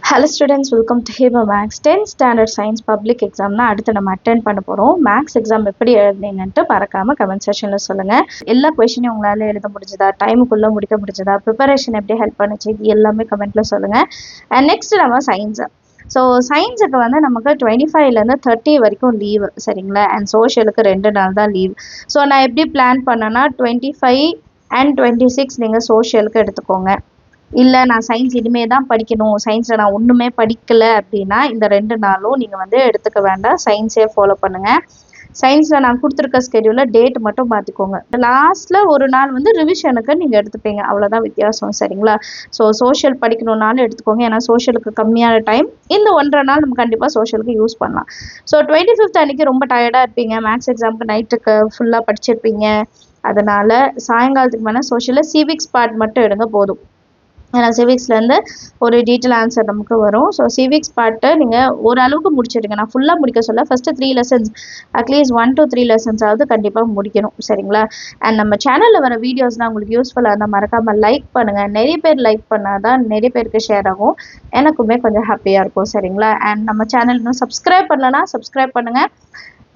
Hello students, welcome to Heba Max 10th Standard Science Public Exam. அடுத்து நம்ம attend பண்ண போறோம். மேக்ஸ் எக்ஸாம் எப்படி எழுதுனீங்கன்னு மறக்காம கமெண்ட் செக்ஷன்ல சொல்லுங்க. எல்லா क्वेश्चनயும் உங்களால எழுத முடிஞ்சதா, டைமுக்குள்ள முடிக்க முடிஞ்சதா, ப்ரிப்பரேஷன் எப்படி ஹெல்ப் பண்ணுச்சு, இது எல்லாமே கமெண்ட்ல சொல்லுங்க. அண்ட் நெக்ஸ்ட் நம்ம சயின்ஸ். ஸோ சயின்ஸுக்கு வந்து நமக்கு 25லேருந்து 30 வரைக்கும் லீவு, சரிங்களா? அண்ட் சோஷியலுக்கு 2 நாள் தான் லீவ். ஸோ நான் எப்படி பிளான் பண்ணேன்னா 25 அண்ட் 26 நீங்கள் சோஷியலுக்கு எடுத்துக்கோங்க. இல்லை நான் சயின்ஸ் இனிமே தான் படிக்கணும், சயின்ஸில் நான் ஒன்றுமே படிக்கலை அப்படின்னா இந்த 2 நாளும் நீங்கள் வந்து எடுத்துக்க வேண்டாம், சயின்ஸே ஃபாலோ பண்ணுங்கள். சயின்ஸில் நான் கொடுத்துருக்க ஸ்கெடியூலில் டேட் மட்டும் பார்த்துக்கோங்க. லாஸ்ட்டில் ஒரு நாள் வந்து ரிவிஷனுக்கு நீங்கள் எடுத்துப்பீங்க, அவ்வளோதான் வித்தியாசம், சரிங்களா? ஸோ சோஷியல் படிக்கணுன்னாலும் எடுத்துக்கோங்க, ஏன்னா சோஷியலுக்கு கம்மியான டைம், இந்த 1.5 நாள் நம்ம கண்டிப்பாக சோஷியலுக்கு யூஸ் பண்ணலாம். ஸோ 25th அன்றைக்கி ரொம்ப டயர்டாக இருப்பீங்க, மேக்ஸ் எக்ஸாமுக்கு நைட்டுக்கு ஃபுல்லாக படிச்சிருப்பீங்க, அதனால் சாயங்காலத்துக்கு மேலே சோஷியலில் சிவிக்ஸ் பார்ட் மட்டும் எடுங்க போதும். ஏன்னா சிவிக்ஸ்லேருந்து ஒரு டீட்டெயில் ஆன்சர் நமக்கு வரும். ஸோ சிவிக்ஸ் பார்ட்டு நீங்கள் ஓரளவுக்கு முடிச்சிடுங்க. நான் ஃபுல்லாக முடிக்க சொல்ல, first 3 lessons at least 1 to 3 lessons ஆகுது கண்டிப்பாக முடிக்கணும், சரிங்களா? அண்ட் நம்ம சேனலில் வர வீடியோஸ்லாம் உங்களுக்கு யூஸ்ஃபுல்லாக இருந்தால் மறக்காமல் லைக் பண்ணுங்கள். நிறைய பேர் லைக் பண்ணால் தான் நிறைய பேருக்கு ஷேர் ஆகும், எனக்குமே கொஞ்சம் ஹாப்பியாக இருக்கும், சரிங்களா? அண்ட் நம்ம சேனல் இன்னும் சப்ஸ்கிரைப் பண்ணலன்னா சப்ஸ்கிரைப் பண்ணுங்கள்.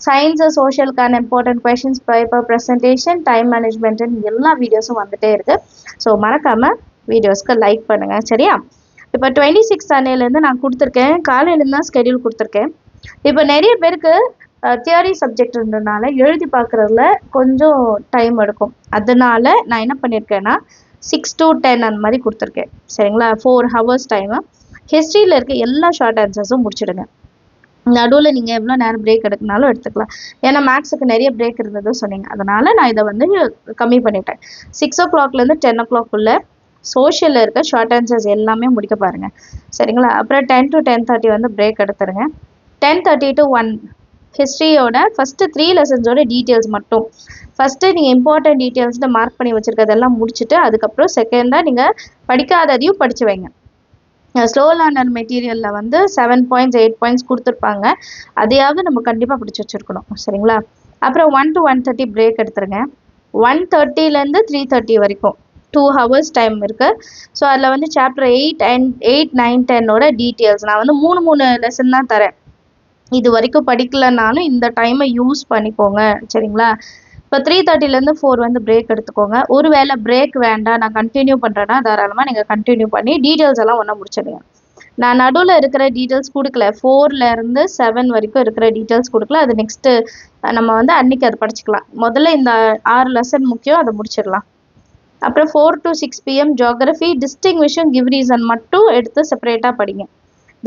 சயின்ஸு சோஷியலுக்கான important questions, paper presentation, time மேனேஜ்மெண்ட்டுன்னு எல்லா வீடியோஸும் வந்துகிட்டே இருக்குது. ஸோ மறக்காமல் வீடியோஸ்க்கு லைக் பண்ணுங்கள், சரியா? இப்போ 26 அன்னையிலேருந்து நான் கொடுத்துருக்கேன், காலையிலேருந்து தான் ஸ்கெடியூல் கொடுத்துருக்கேன். இப்போ நிறைய பேருக்கு தியரி சப்ஜெக்ட்ன்றதுனால எழுதி பார்க்குறதுல கொஞ்சம் டைம் எடுக்கும், அதனால நான் என்ன பண்ணியிருக்கேன்னா 6 to 10 அந்த மாதிரி கொடுத்துருக்கேன், சரிங்களா? 4 hours டைமு. ஹிஸ்ட்ரியில் இருக்க எல்லா ஷார்ட் ஆன்சர்ஸும் முடிச்சிடுங்க. நடுவில் நீங்கள் எவ்வளோ நேரம் பிரேக் எடுக்கனாலும் எடுத்துக்கலாம், ஏன்னா மேக்ஸுக்கு நிறைய பிரேக் இருந்தது சொன்னீங்க, அதனால் நான் இதை வந்து கம்மி பண்ணிட்டேன். 6 o'clockலேருந்து 10 o'clock சோஷியலில் இருக்க ஷார்ட் ஆன்சர்ஸ் எல்லாமே முடிக்க பாருங்கள், சரிங்களா? அப்புறம் 10 to 10:30 வந்து பிரேக் எடுத்துருங்க. 10:30 to 1 ஹிஸ்ட்ரியோட ஃபஸ்ட்டு 3 lessonsோட டீட்டெயில்ஸ் மட்டும். ஃபஸ்ட்டு நீங்கள் இம்பார்ட்டன்ட் டீட்டெயில்ஸ்னு மார்க் பண்ணி வச்சுருக்கதெல்லாம் முடிச்சுட்டு அதுக்கப்புறம் செகண்டாக நீங்கள் படிக்காததையும் படித்து வைங்க. ஸ்லோ லேர்னர் மெட்டீரியலில் வந்து 7 points 8 points கொடுத்துருப்பாங்க, அதையாவது நம்ம கண்டிப்பாக படித்து வச்சுருக்கணும், சரிங்களா? அப்புறம் 1 to 1:30 பிரேக் எடுத்துருங்க. 1:30லேருந்து 3:30 வரைக்கும் 2 hours டைம் இருக்குது. ஸோ அதில் வந்து சாப்டர் 8 and 8, 9, 10ஓட டீட்டெயில்ஸ் நான் வந்து 3 லெசன் தான் தரேன். இது வரைக்கும் படிக்கலைனாலும் இந்த டைமை யூஸ் பண்ணிக்கோங்க, சரிங்களா? இப்போ 3:30லேருந்து 4 வந்து பிரேக் எடுத்துக்கோங்க. ஒரு வேளை பிரேக் வேண்டாம், நான் கண்டினியூ பண்ணுறேன்னா தாராளமாக நீங்கள் கண்டினியூ பண்ணி டீட்டெயில்ஸ் எல்லாம் ஒன்றா முடிச்சிடுங்க. நான் நடுவில் இருக்கிற டீட்டெயில்ஸ் கொடுக்கல, 4லேருந்து 7 வரைக்கும் இருக்கிற டீட்டெயில்ஸ் கொடுக்கல, அது நெக்ஸ்ட்டு நம்ம வந்து அன்றைக்கி அதை படிச்சுக்கலாம். முதல்ல இந்த 6 லெசன் முக்கியம், அதை முடிச்சிடலாம். அப்புறம் 4 to 6 PM geography, distinction, give reason மட்டும் எடுத்து செப்பரேட்டாக படிங்க.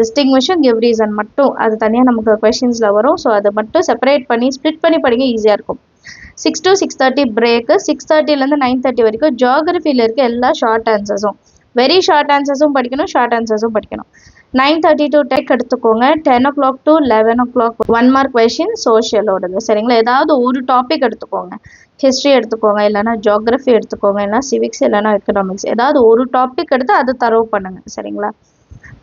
டிஸ்டிங்விஷன், கிவ் ரீசன் மட்டும் அது தனியாக நமக்கு கொஷின்ஸில் வரும். ஸோ அதை மட்டும் செப்பரேட் பண்ணி ஸ்ப்ளிட் பண்ணி படிங்க, ஈஸியாக இருக்கும். 6 to 6:30 பிரேக்கு. 6:30லேருந்து 9:30 வரைக்கும் ஜியோகிரஃபியில் இருக்க எல்லா ஷார்ட் ஆன்சர்ஸும், வெரி ஷார்ட் ஆன்சர்ஸும் படிக்கணும், ஷார்ட் ஆன்சர்ஸும் படிக்கணும். 9:30 to 10 எடுத்துக்கோங்க. 10 o'clock to 11 o'clock 1 mark question சோஷியலோடது, சரிங்களா? ஏதாவது ஒரு டாபிக் எடுத்துக்கோங்க, ஹிஸ்ட்ரி எடுத்துக்கோங்க, இல்லைனா ஜியோகிரஃபி எடுத்துக்கோங்க, இல்லைனா சிவிக்ஸ், இல்லைனா எக்கனாமிக்ஸ், ஏதாவது ஒரு டாபிக் எடுத்து அதை தரவு பண்ணுங்கள், சரிங்களா?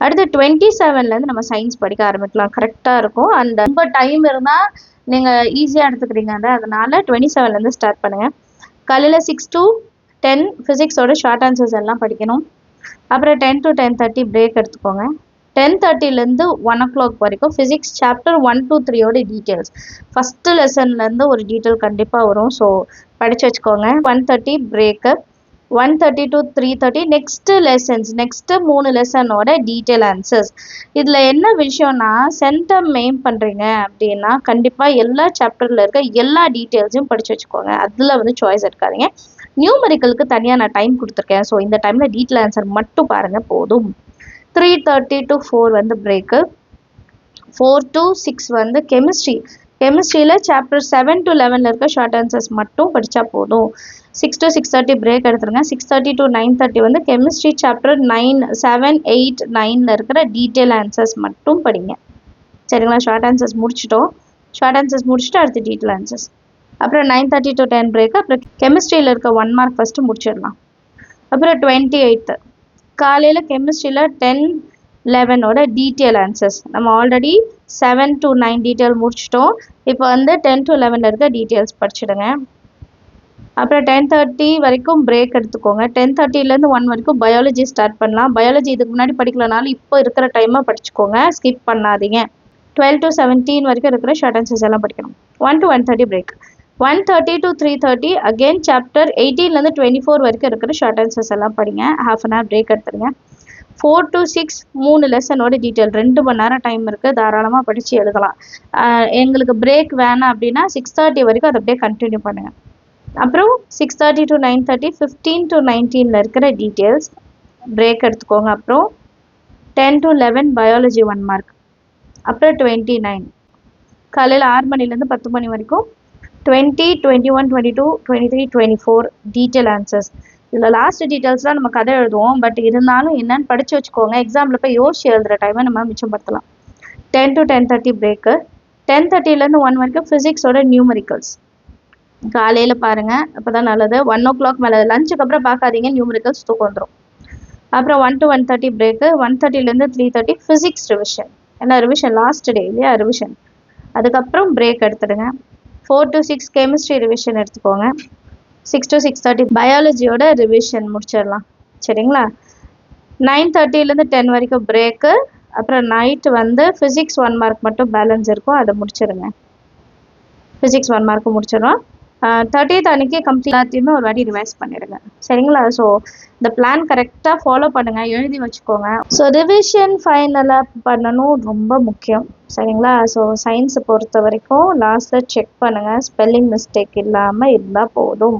அடுத்து 27லேருந்து நம்ம சயின்ஸ் படிக்க ஆரம்பிக்கலாம், கரெக்டாக இருக்கும். அண்ட் ரொம்ப டைம் இருந்தால் நீங்கள் ஈஸியாக எடுத்துக்கிறீங்க, அதனால் 27லேருந்து ஸ்டார்ட் பண்ணுங்கள். காலையில் 6 to 10 ஃபிசிக்ஸோட ஷார்ட் ஆன்சர்ஸ் எல்லாம் படிக்கணும். அப்புறம் 10 to 10:30 பிரேக் எடுத்துக்கோங்க. 10:30லேருந்து 1 o'clock வரைக்கும் ஃபிசிக்ஸ் சாப்டர் 1 to 3ஓட டீட்டெயில்ஸ், ஃபஸ்ட்டு லெசன்லேருந்து ஒரு டீட்டெயில் கண்டிப்பாக வரும், ஸோ படித்து வச்சுக்கோங்க. 1:30 break. 1:30 to 3:30 next lessons, next 3 லெசனோட டீட்டெயில் ஆன்சர்ஸ். இதில் என்ன விஷயம்னா சென்டம் மெயின் பண்ணுறீங்க அப்படின்னா கண்டிப்பாக எல்லா சாப்டரில் இருக்க எல்லா டீட்டெயில்ஸையும் படித்து வச்சுக்கோங்க, அதில் வந்து சாய்ஸ் எடுக்காதீங்க. நியூமரிக்கலுக்கு தனியாக நான் டைம் கொடுத்துருக்கேன், ஸோ இந்த டைமில் டீட்டெயில் ஆன்சர் மட்டும் பாருங்கள் போதும். 3:30 to 4 வந்து பிரேக்கு. 4 to 6 வந்து கெமிஸ்ட்ரி. கெமிஸ்ட்ரியில் சாப்டர் 7 to 11 இருக்க ஷார்ட் ஆன்சர்ஸ் மட்டும் படித்தா போதும். 6 to 6:30 பிரேக் எடுத்துருங்க. 6:30 to 9:30 வந்து கெமிஸ்ட்ரி சாப்டர் 9, 7, 8, 9 இருக்கிற டீட்டெயில் ஆன்சர்ஸ் மட்டும் படிங்க, சரிங்களா? ஷார்ட் ஆன்சர்ஸ் முடிச்சிட்டோம். ஷார்ட் ஆன்சர்ஸ் முடிச்சுட்டு அடுத்து டீட்டெயில் ஆன்சர்ஸ். அப்புறம் 9:30 to 10 பிரேக்கு. அப்புறம் கெமிஸ்ட்ரியில் இருக்க 1 mark ஃபஸ்ட்டு முடிச்சிடலாம். அப்புறம் 28 காலையில் கெமிஸ்ட்ரியில் 10, 11ஓட டீட்டெயில் ஆன்சர்ஸ். நம்ம ஆல்ரெடி 7 to 9 டீட்டெயில் முடிச்சிட்டோம். இப்போ வந்து 10 to 11 இருக்க டீட்டெயில்ஸ் படிச்சுடுங்க. அப்புறம் 10:30 வரைக்கும் பிரேக் எடுத்துக்கோங்க. 10:30லேருந்து 1 வரைக்கும் பயாலஜி ஸ்டார்ட் பண்ணலாம். பயாலஜி இதுக்கு முன்னாடி படிக்கலனாலும் இப்போ இருக்கிற டைமாக படிச்சுக்கோங்க, ஸ்கிப் பண்ணாதீங்க. 12 to 17 வரைக்கும் இருக்கிற ஷார்ட் ஆன்சர்ஸ் எல்லாம் படிக்கணும். 1 to 1:30 break. 1:30 to 3:30 again chapter 18லேருந்து 24 வரைக்கும் இருக்கிற ஷார்ட் ஆன்சர்ஸ் எல்லாம் படிங்க. ½ அன் ஹவர் பிரேக் எடுத்துருங்க. 4 to 6 3 லெசனோட டீட்டெயில் 2 மணி நேரம் டைம் இருக்குது, தாராளமாக படித்து எழுதலாம். எங்களுக்கு பிரேக் வேணாம் அப்படின்னா 6:30 வரைக்கும் அதை அப்படியே கண்டினியூ பண்ணுங்கள். அப்புறம் 6:30 to 9:30 15 to 19 இருக்கிற டீட்டெயில்ஸ் பிரேக் எடுத்துக்கோங்க. அப்புறம் 10 to 11 பயாலஜி 1 மார்க். அப்புறம் 29 காலையில் 6 மணிலேருந்து 10 மணி வரைக்கும் 20, 21, 22, 23, 24 டீட்டெயில் ஆன்சர்ஸ். இதில் லாஸ்ட் டீட்டெயில்ஸ்லாம் நம்ம கதை எழுதுவோம், பட் இருந்தாலும் என்னன்னு படித்து வச்சுக்கோங்க. எக்ஸாமில் போய் யோசிச்சு எழுதுகிற டைமை நம்ம மிச்சப்படுத்தலாம். 10 to 10:30 பிரேக்கு. 10:30லேருந்து 1 வரைக்கும் ஃபிசிக்ஸோட நியூமரிக்கல்ஸ் காலையில் பாருங்கள், அப்போ தான் நல்லது. 1 o'clock மேலே லஞ்சுக்கு அப்புறம் பார்க்காதீங்க, நியூமரிக்கல்ஸ் தூக்கம் வந்துடும். அப்புறம் 1 to 1:30 பிரேக்கு. 1:30லேருந்து 3:30 physics revision. ஏன்னா ரிவிஷன் லாஸ்ட் டே இல்லையா, ரிவிஷன். அதுக்கப்புறம் பிரேக் எடுத்துடுங்க. 4 to 6 கெமிஸ்ட்ரி ரிவிஷன் எடுத்துக்கோங்க. 6 to 6:30 பயாலஜியோட ரிவிஷன் முடிச்சிடலாம், சரிங்களா. 9:30லேருந்து 10 வரைக்கும் பிரேக்கு. அப்புறம் நைட்டு வந்து ஃபிசிக்ஸ் 1 மார்க் மட்டும் பேலன்ஸ் இருக்கும், அதை முடிச்சிடுங்க. ஃபிசிக்ஸ் 1 மார்க்கு முடிச்சிடும். 30th அன்னைக்கு கம்ப்ளீட் எல்லாத்தையுமே ஒரு வாட்டி ரிவைஸ் பண்ணிடுங்க, சரிங்களா. ஸோ இந்த பிளான் கரெக்டாக ஃபாலோ பண்ணுங்கள், எழுதி வச்சுக்கோங்க. ஸோ ரிவிஷன் ஃபைனலாக பண்ணணும், ரொம்ப முக்கியம், சரிங்களா. ஸோ சயின்ஸை பொறுத்த வரைக்கும் லாஸ்ட்டில் செக் பண்ணுங்கள், ஸ்பெல்லிங் மிஸ்டேக் இல்லாமல் இருந்தால் போதும்.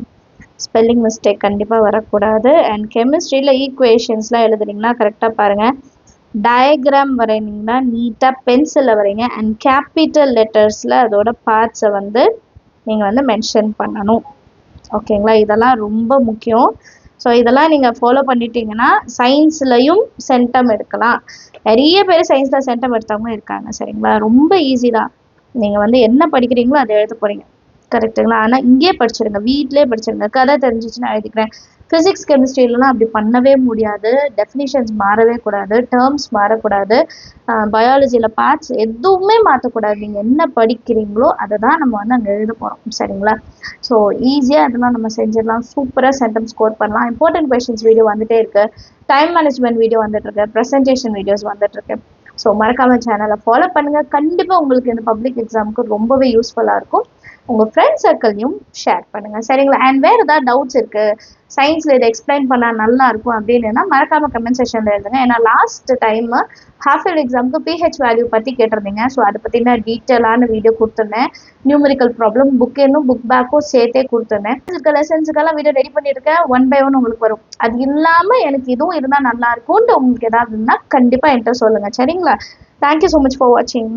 ஸ்பெல்லிங் மிஸ்டேக் கண்டிப்பாக வரக்கூடாது. அண்ட் கெமிஸ்ட்ரியில் ஈக்குவேஷன்ஸ்லாம் எழுதுறீங்கன்னா கரெக்டாக பாருங்கள். டயக்ராம் வரைஞ்சிங்கன்னா நீட்டாக பென்சிலில் வரைங்க. அண்ட் கேபிட்டல் லெட்டர்ஸில் அதோட பார்ட்ஸை வந்து நீங்கள் வந்து மென்ஷன் பண்ணணும், ஓகேங்களா. இதெல்லாம் ரொம்ப முக்கியம். ஸோ இதெல்லாம் நீங்கள் ஃபாலோ பண்ணிட்டீங்கன்னா சயின்ஸ்லையும் சென்டம் எடுக்கலாம். நிறைய பேர் சயின்ஸில் சென்டம் எடுத்தவங்க இருக்காங்க, சரிங்களா. ரொம்ப ஈஸி தான். நீங்கள் வந்து என்ன படிக்கிறீங்களோ அதை எழுத போகிறீங்க, கரெக்டுங்களா. ஆனால் இங்கேயே படிச்சிருங்க, வீட்டிலே படிச்சிருங்க. கதை தெரிஞ்சிச்சுன்னா எழுதிக்கிறேன். ஃபிசிக்ஸ் கெமிஸ்ட்ரியிலலாம் அப்படி பண்ணவே முடியாது. டெஃபினிஷன்ஸ் மாறவே கூடாது, டேர்ம்ஸ் மாறக்கூடாது, பயாலஜியில் பார்ட்ஸ் எதுவுமே மாற்றக்கூடாது. நீங்கள் என்ன படிக்கிறீங்களோ அதை தான் நம்ம வந்து அங்கே எழுத போகிறோம், சரிங்களா. ஸோ ஈஸியாக அதெல்லாம் நம்ம செஞ்சிடலாம், சூப்பராக சென்டம் ஸ்கோர் பண்ணலாம். இம்பார்ட்டன்ட் கொஷின்ஸ் வீடியோ வந்துகிட்டே இருக்குது, டைம் மேனேஜ்மெண்ட் வீடியோ வந்துட்டுருக்கு, ப்ரெசன்டேஷன் வீடியோஸ் வந்துட்டுருக்கு. ஸோ மறக்காமல் சேனலை ஃபாலோ பண்ணுங்கள். கண்டிப்பாக உங்களுக்கு இந்த பப்ளிக் எக்ஸாமுக்கு ரொம்பவே யூஸ்ஃபுல்லாக இருக்கும். உங்கள் ஃப்ரெண்ட்ஸ் சர்க்கிளையும் ஷேர் பண்ணுங்கள், சரிங்களா. அண்ட் வேறு ஏதாவது டவுட்ஸ் இருக்குது, சயின்ஸில் இதை எக்ஸ்பிளைன் பண்ணால் நல்லா இருக்கும் அப்படின்னா மறக்காமல் கமெண்ட் செக்ஷனில் எழுதுங்க. ஏன்னா லாஸ்ட் டைம் ஹாஃப் இயர் எக்ஸாமுக்கு பிஹெச் வேல்யூ பற்றி கேட்டிருந்தீங்க. ஸோ அதை பற்றின டீட்டெயிலான வீடியோ கொடுத்துருந்தேன். நியூமரிக்கல் ப்ராப்ளம் புக்கேனும் புக் பேக்கும் சேர்த்தே கொடுத்துருந்தேன். இதுக்கு லெசன்ஸுக்கெல்லாம் வீடியோ ரெடி பண்ணியிருக்கேன், 1 by 1 உங்களுக்கு வரும். அது இல்லாமல் எனக்கு இதுவும் இருந்தால் நல்லா இருக்கும்னு உங்களுக்கு ஏதாவது இருந்தால் கண்டிப்பாக என்கிட்ட சொல்லுங்கள், சரிங்களா. தேங்க்யூ ஸோ மச் ஃபார் வாட்சிங்.